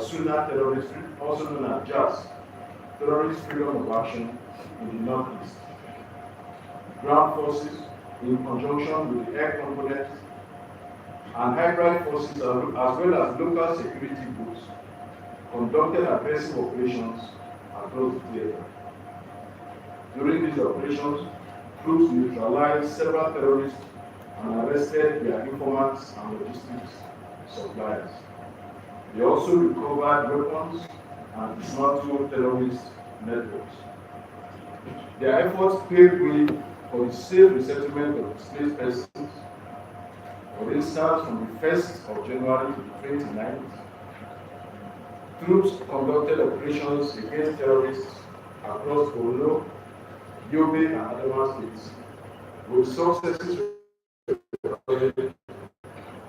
Suna terrorists, also known as JAS, Terrorist Freedom of Action in the Northeast. Ground forces, in conjunction with the air component, and hybrid forces, as well as local security groups, conducted aggressive operations across the theater. During these operations, troops neutralized several terrorists and arrested their informants and logistics suppliers. They also recovered weapons and dismantled terrorist networks. Their efforts paved way for the safe resettlement of displaced persons. For instance, from the 1st of January to the 29th, troops conducted operations against terrorists across Borno, Yobe, and Adamawa states, with successes recorded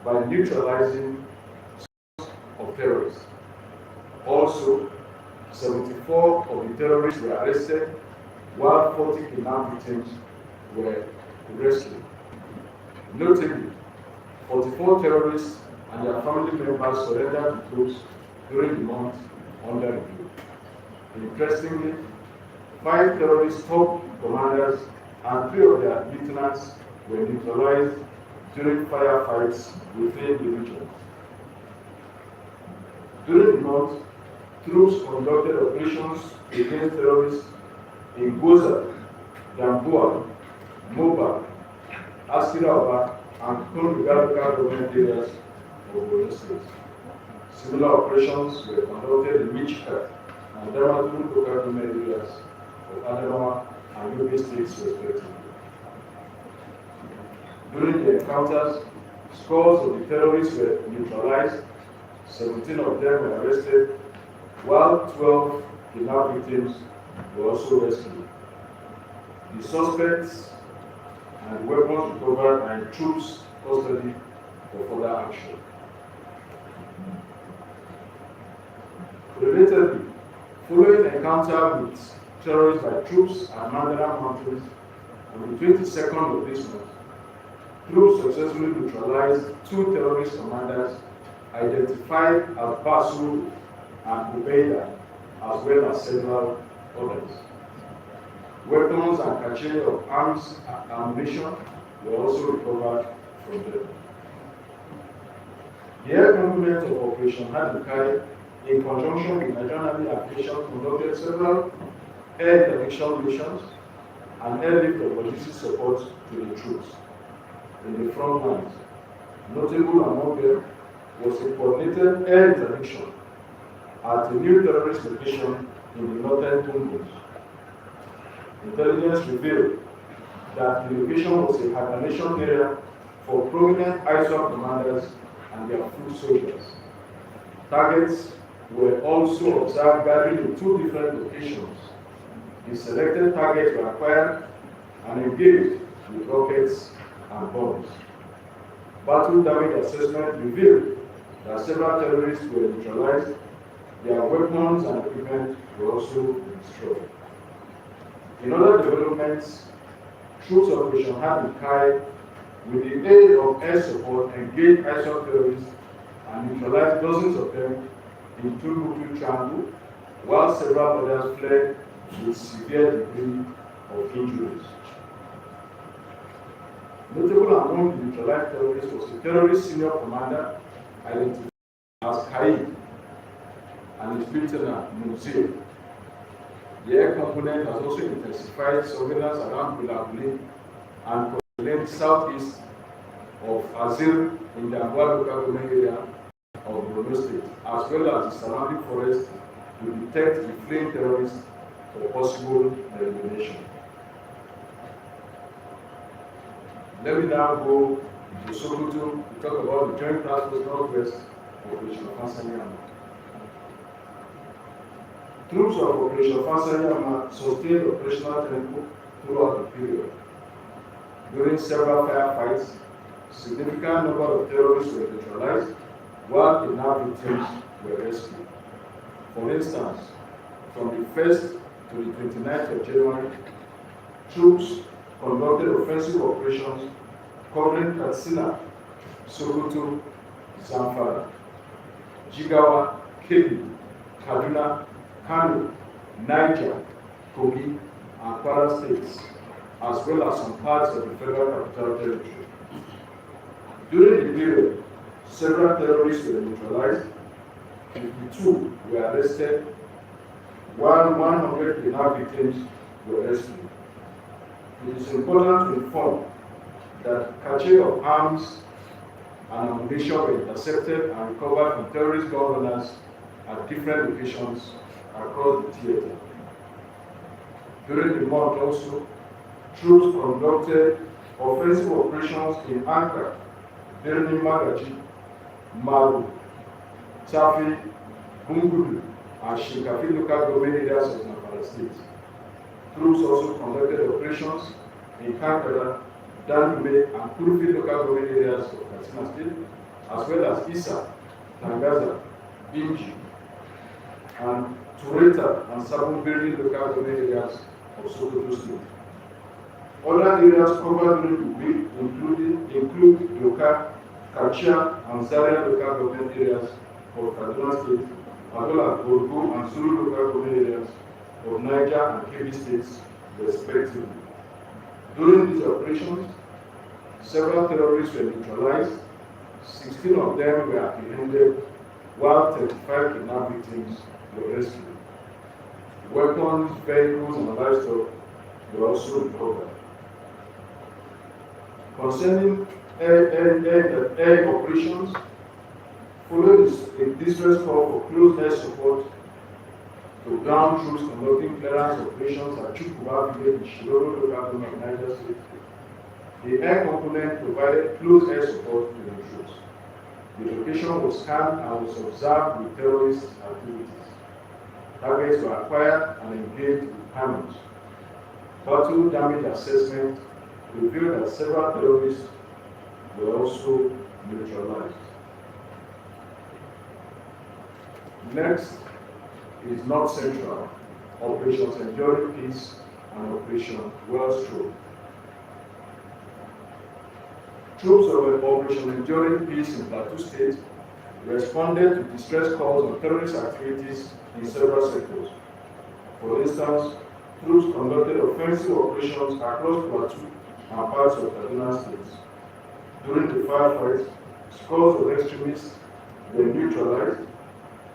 by neutralizing of terrorists. Also, 74 of the terrorists were arrested, while 40 kidnapped victims were rescued. Notably, 44 terrorists and their family members surrendered to troops during the month under review. Interestingly, 5 terrorist top commanders and 3 of their lieutenants were neutralized during firefights within the region. During the month, troops conducted operations against terrorists in Goza, Dambuwa, Moba, Askira, and Kunduga local government areas of Borno State. Similar operations were conducted in Michika and Damaturu local government areas of Adamawa and Yobe states respectively. During the encounters, scores of the terrorists were neutralized, 17 of them were arrested, while 12 kidnapped victims were also rescued. The suspects and weapons recovered are in troops' custody for further action. Relatedly, following an encounter with terrorists by troops at Mandara Mountains on the 22nd of this month, troops successfully neutralized 2 terrorist commanders identified as Basu and Ubeida, as well as several others. Weapons and cache of arms and ammunition were also recovered from them. The air component of Operation Hadoukai, in conjunction with Nigerian Army Aviation, conducted several air intervention missions and airlift of logistic support to the troops in the front lines. Notable among them was a coordinated air intervention at a new terrorist location in the northern Tundus. Intelligence revealed that the location was a hibernation area for prominent ISWAP commanders and their foot soldiers. Targets were also observed gathering in 2 different locations. The selected targets were acquired and engaged with rockets and bombs. Battle damage assessment revealed that several terrorists were neutralized. Their weapons and equipment were also destroyed. In other developments, troops Operation Hadoukai, with the aid of air support, engaged ISWAP terrorists and neutralized dozens of them in Tumbuktu Triangle, while several others fled with severe degree of injuries. Notable among the neutralized terrorists was the terrorist senior commander identified as Kaid and his lieutenant Muzir. The air component has also intensified surveillance around Bulabuli and the southeast of Azir in the Amwa local government area of Borno State, as well as the surrounding forest, to detect the fleeing terrorists for possible elimination. Let me now go to Sokoto to talk about the Joint Task Force Northwest Operation Fansanyama. Troops of Operation Fansanyama sustained operational tempo throughout the period. During several firefights, significant number of terrorists were neutralized, while kidnapped victims were rescued. For instance, from the 1st to the 29th of January, troops conducted offensive operations covering Katsina, Sokoto, Zamfara, Jigawa, Kebbi, Kaduna, Kano, Niger, Kogi, and Kwara states, as well as some parts of the Federal Capital Territory. During the period, several terrorists were neutralized, 52 were arrested, while 109 victims were rescued. It is important to inform that cache of arms and ammunition were intercepted and recovered from terrorist governors at different locations across the theater. During the month also, troops conducted offensive operations in Ankara, Birnin Magaji, Maru, Tafi, Bungudu, and Shinkafi local government areas of Zamfara State. Troops also conducted operations in Kankara, Danube, and Kurufi local government areas of Katsina State, as well as Isa, Tangaza, Binji, and Tureta and Sabunbiri local government areas of Sokoto State. Other areas covered during the week include Yoka, Kachia, and Zaria local government areas of Kaduna State, as well as Borgu and Suru local government areas of Niger and Kebbi states, respectively. During these operations, several terrorists were neutralized, 16 of them were apprehended, while 35 kidnapped victims were rescued. Weapons, vehicles, and livestock were also recovered. Concerning air operations, following a distress call for close air support to ground troops conducting clearance operations at Chukwuba village in Shiroro local government of Niger State, the air component provided close air support to the troops. The location was scanned and was observed with terrorist activities. Targets were acquired and engaged with cannons. Battle damage assessment revealed that several terrorists were also neutralized. Next is North Central, Operations Enduring Peace and Operation Wellstroke. Troops of Operation Enduring Peace in Plateau State responded to distress calls on terrorist activities in several sectors. For instance, troops conducted offensive operations across Plateau and parts of Kaduna states. During the firefight, scores of extremists were neutralized,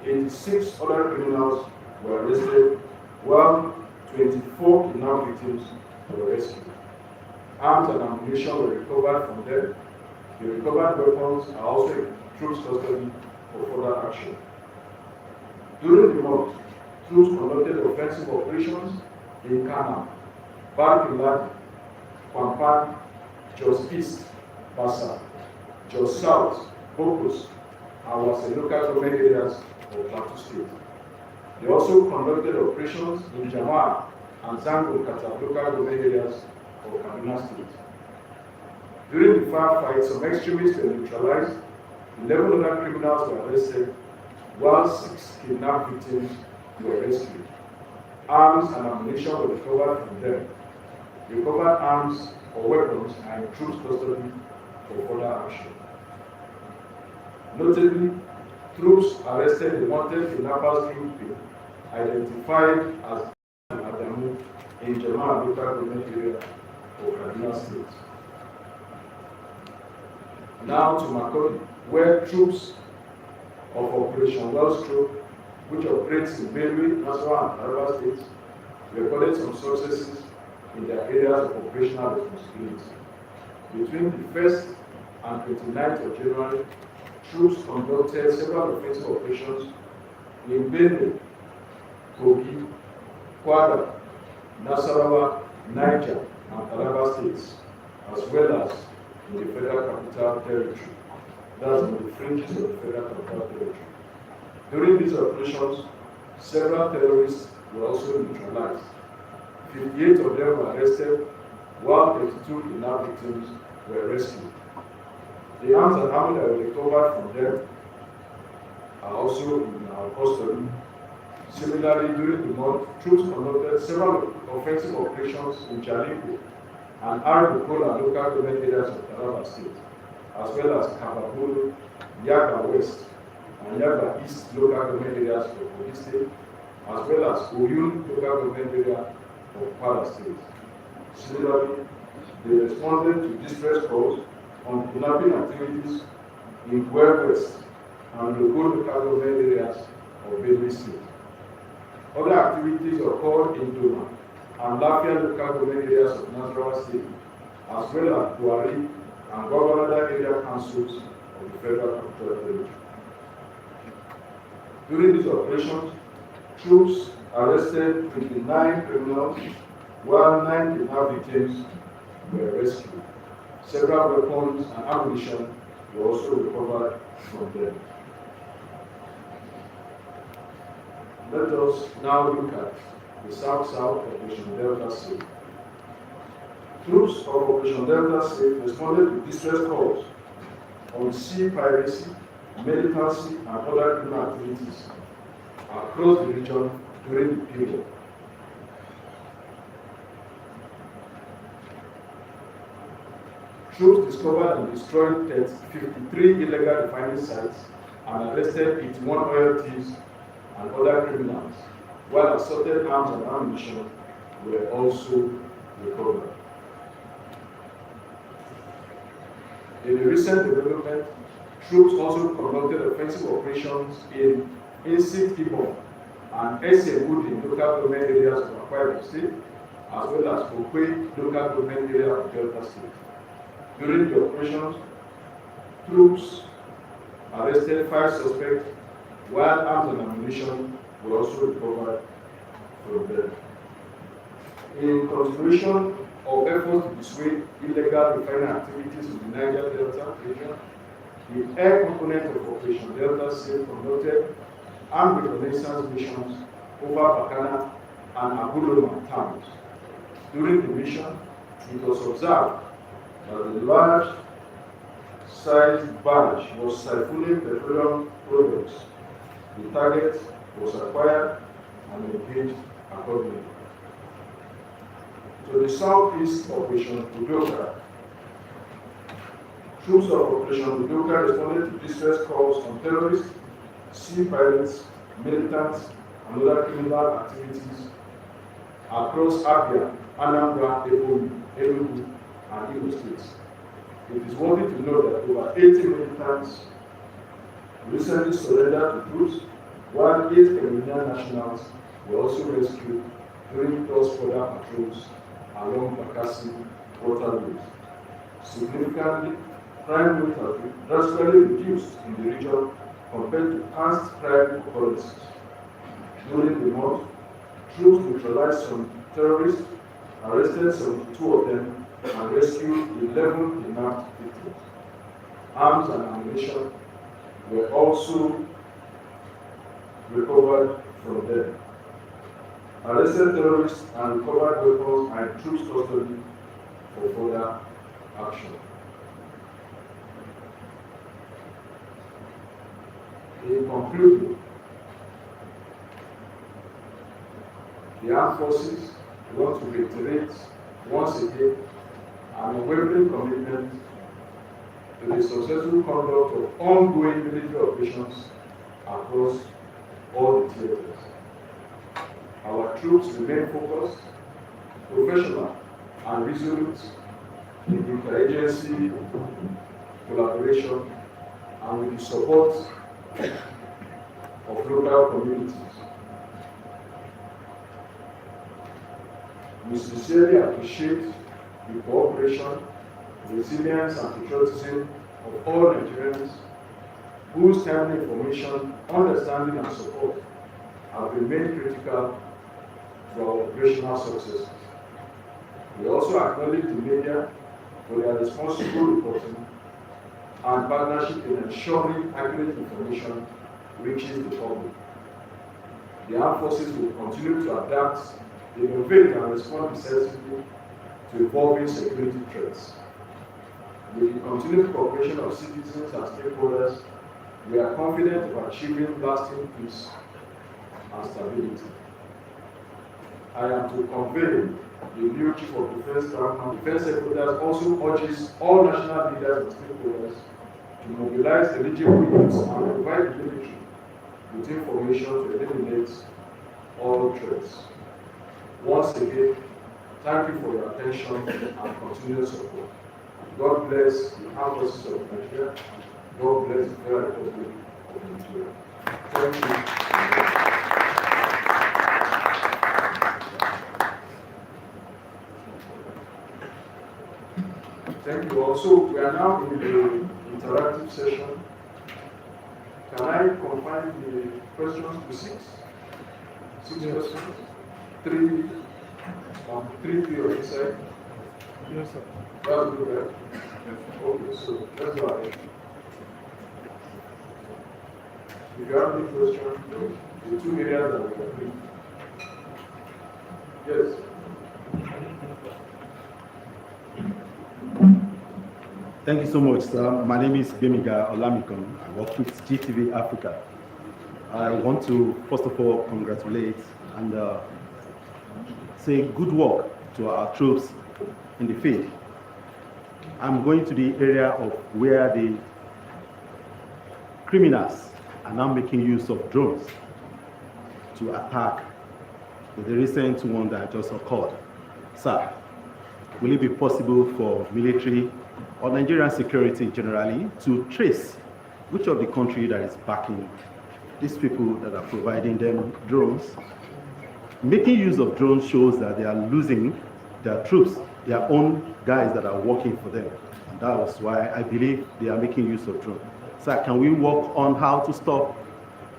86 other criminals were arrested, while 24 kidnapped victims were rescued. Arms and ammunition were recovered from them. The recovered weapons are also in troops' custody for further action. During the month, troops conducted offensive operations in Kana, Barkin-Ladi, Kwampan, Jos East, Bassa, Jos South, Bokos, and Wase local government areas of Plateau State. They also conducted operations in Jamar and Zango Kata local government areas of Kaduna State. During the firefight, some extremists were neutralized, 11 other criminals were arrested, while 6 kidnapped victims were rescued. Arms and ammunition were recovered from them. Recovered arms or weapons are in troops' custody for further action. Notably, troops arrested the wanted kidnappers kingpin, identified as Adamu in Jamar local government area of Kaduna State. Now to Makurdi, where troops of Operation Wellstroke, which operates in Benue, Nasarawa, and Taraba states, recorded some successes in their areas of operational responsibility. Between the 1st and 29th of January, troops conducted several offensive operations in Benue, Kogi, Kwara, Nasarawa, Niger, and Taraba states, as well as in the Federal Capital Territory, that's in the fringes of the Federal Capital Territory. During these operations, several terrorists were also neutralized. 58 of them were arrested, while 32 kidnapped victims were rescued. The arms and ammo that were recovered from them are also in our custody. Similarly, during the month, troops conducted several offensive operations in Jalingo and Arabukola local government areas of Taraba State, as well as Kababulu, Yaga West, and Yaba East local government areas of Kogi State, as well as Oyun local government area of Kwara State. Similarly, they responded to distress calls on kidnapping activities in Guel West and Logo local government areas of Benue State. Other activities occurred in Doma and Lafia local government areas of Nasarawa State, as well as Buhari and Gwagwalada area councils of the Federal Capital Territory. During these operations, troops arrested 29 criminals, while 9 kidnapped victims were rescued. Several weapons and ammunition were also recovered from them. Let us now look at the South-South Operation Delta Safe. Troops of Operation Delta Safe responded to distress calls on sea piracy, militancy, and other criminal activities across the region during the period. Troops discovered and destroyed 53 illegal refining sites and arrested 81 oil thieves and other criminals, while assorted arms and ammunition were also recovered. In a recent development, troops also conducted offensive operations in Insik Ibom and Esewud in local government areas of Akwa Ibom State, as well as Okwe local government area of Delta State. During the operations, troops arrested 5 suspects, while arms and ammunition were also recovered from them. In continuation of efforts to dissuade illegal refining activities in the Niger Delta region, the air component of Operation Delta Safe conducted armed reconnaissance missions over Bakana and Aguloma towns. During the mission, it was observed that the large-sized barge was siphoning petroleum products. The target was acquired and engaged accordingly. To the southeast Operation Udoka, troops of Operation Udoka responded to distress calls on terrorists, sea pirates, militants, and other criminal activities across Abia, Anambra, Enugu, and Imo states. It is worthy to note that over 80 militants recently surrendered to troops, while 8 Cameroonian nationals were also rescued during cross-border patrols along Bakassi waterways. Significantly, crime rates have been drastically reduced in the region compared to past crime occurrences. During the month, troops neutralized some terrorists, arrested 72 of them, and rescued 11 kidnapped victims. Arms and ammunition were also recovered from them. Arrested terrorists and recovered weapons are in troops custody for further action. In conclusion, the armed forces want to reiterate once again an unwavering commitment to the successful conduct of ongoing military operations across all the theaters. Our troops remain focused, professional, and resolute in interagency collaboration and with the support of local communities. We sincerely appreciate the cooperation, resilience, and patriotism of all Nigerians whose timely information, understanding, and support have remained critical to our operational successes. We also acknowledge the media for their responsible reporting and partnership in ensuring accurate information reaches the public. The armed forces will continue to adapt, innovate, and respond decisively to evolving security threats. With the continued cooperation of citizens and stakeholders, we are confident of achieving lasting peace and stability. I am to convey the new Chief of Defense Staff and Defense Secretary also urges all national leaders and stakeholders to mobilize eligible youths and provide the military with information to eliminate all threats. Once again, thank you for your attention and continued support. God bless the armed forces of Nigeria. God bless the Federal Republic of Nigeria. Thank you. Thank you. Also, we are now in the interactive session. Can I confine the questions to six? Six questions? Three on each side? Yes, sir. That's good, right? Okay, so let's go ahead. If you have any questions, the two areas that we agree. Yes. Thank you so much, sir. My name is Bemiga Olamikon. I work with GTV Africa. I want to, first of all, congratulate and say good work to our troops in the field. I'm going to the area of where the criminals are now making use of drones to attack the recent one that just occurred. Sir, will it be possible for military or Nigerian security generally to trace which of the country that is backing these people that are providing them drones? Making use of drones shows that they are losing their troops, their own guys that are working for them. And that was why I believe they are making use of drones. Sir, can we work on how to stop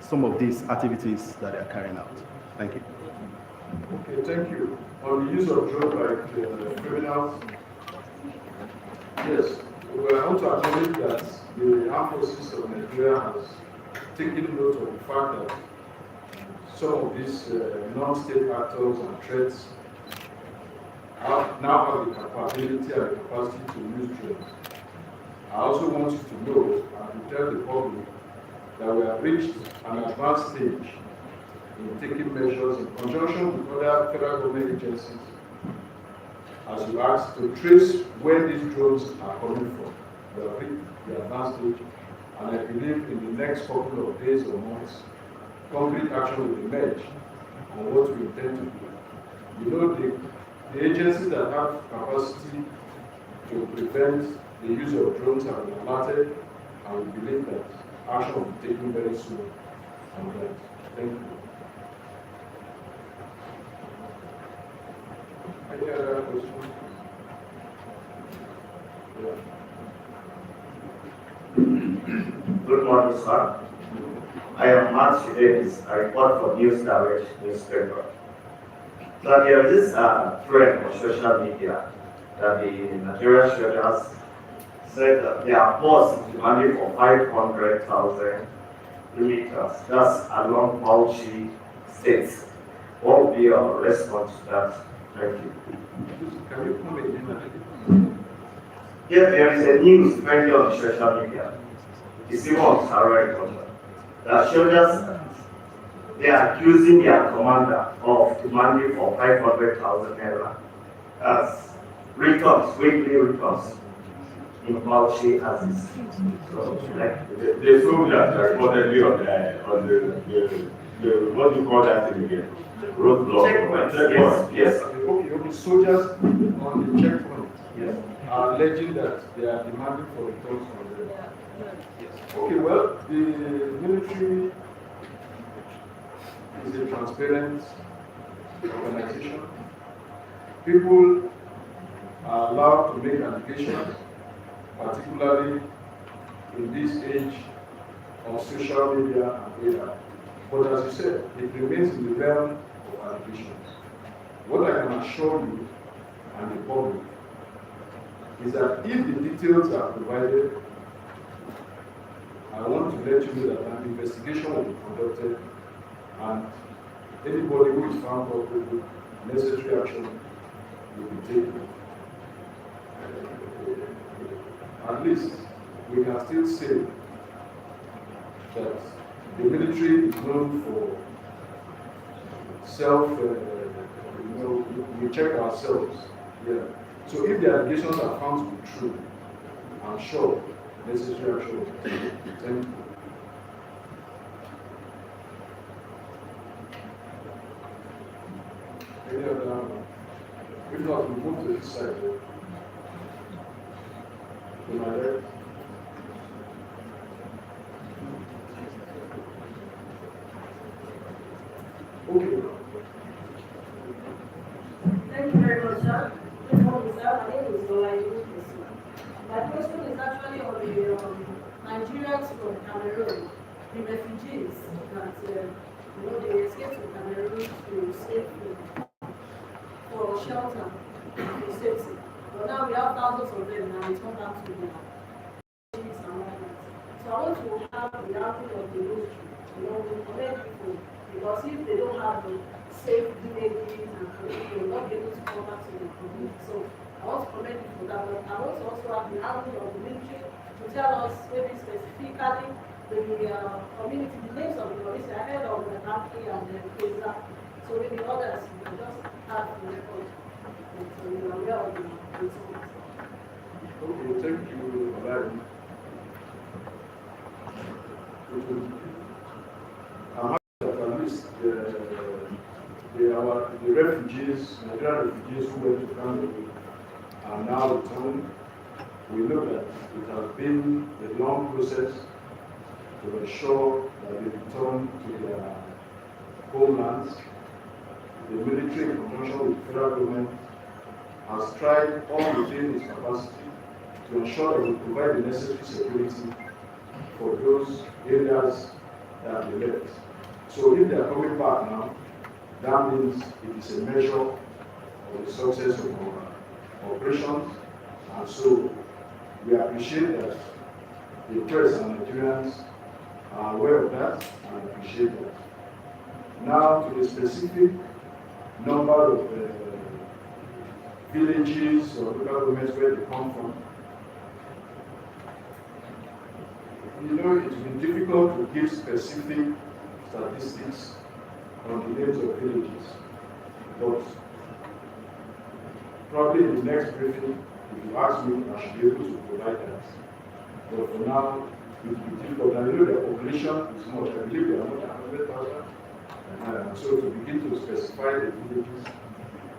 some of these activities that they are carrying out? Thank you. Okay, thank you. On the use of drones by criminals, yes, we want to acknowledge that the armed forces of Nigeria has taken note of the fact that some of these non-state actors and threats now have the capability and the capacity to use drones. I also want you to know and to tell the public that we have reached an advanced stage in taking measures in conjunction with other federal government agencies, as you asked, to trace where these drones are coming from. We have reached the advanced stage, and I believe in the next couple of days or months, concrete action will emerge on what we intend to do. You know, the agencies that have capacity to prevent the use of drones have been alerted, and we believe that action will be taken very soon on that. Thank you. Any other questions? Yeah. Good morning, sir. I am Mark Davis. I report for News Direct newspaper. So there is this trend on social media that the Nigerian soldiers said that their boss is demanding for 500,000 meters. That's along Bauchi State. What will be your response to that? Thank you. Can you come again? Yes, there is a news trending on social media. It's even on Sarah Reporter. The soldiers, they are accusing their commander of demanding for 500,000 naira as returns, weekly returns in Bauchi as is. So, like, the soldiers are reportedly on the what do you call that thing again? Roadblock. checkpoints. Yes. Okay, soldiers on the checkpoint, yes, are alleging that they are demanding for returns from them. Okay, well, the military is a transparent organization. People are allowed to make allegations, particularly in this age of social media and data. But as you said, it remains in the realm of allegations. What I can assure you and the public is that if the details are provided, I want to let you know that an investigation will be conducted and anybody who is found culpable, necessary action will be taken. At least we can still say that the military is known for self, we check ourselves. Yeah. So if the allegations are found to be true, I'm sure necessary action. Thank you. Any other? If not, we move to this side. To my left. Okay. Thank you very much, sir. Good morning, sir. My name is Lola Yunusu. My question is actually on the Nigerians from Cameroon, the refugees that they escaped from Cameroon to safety for shelter for safety. But now we have thousands of them and it's come back to them. So I want to have the output of the ministry, we connect people, because if they don't have the safe villages and they will not be able to come back to the community. So I want to commend you for that, but I want to also have the output of the military to tell us maybe specifically the community, the names of the community. I heard of the country and the Keza. So maybe others you can just have the record. So you are aware of the results. Okay, thank you, Larry. I'm happy that at least the refugees, Nigerian refugees who went to Cameroon are now returned. We know that it has been a long process to ensure that they return to their homelands. The military, in conjunction with the federal government, has tried all within its capacity to ensure that we provide the necessary security for those areas that they left. So if they are coming back now, that means it is a measure of the success of our operations. And so we appreciate that the press and Nigerians are aware of that and appreciate that. Now to the specific number of villages or local governments where they come from. It's been difficult to give specific statistics on the names of villages, but probably in the next briefing, if you ask me, I should be able to provide that. But for now, it will be difficult. I know the population is much. I believe there are more than 100,000. So to begin to specify the villages,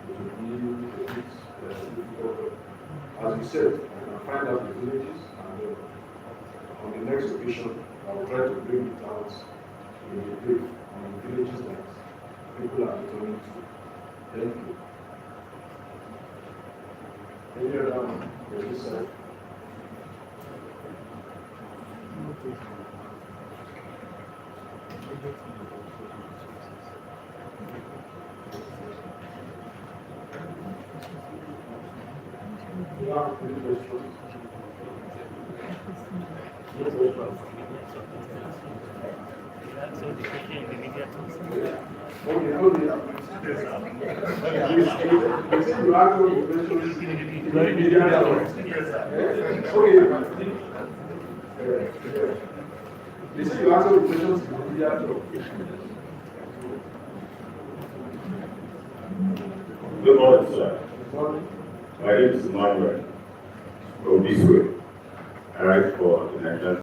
it will be a bit difficult. As you said, I can find out the villages, and on the next occasion, I will try to bring it out in the brief on the villages that people are returning to. Thank you. Any other on this side? Good morning, sir. My name is Emmanuel from this way. I write for the Nigerian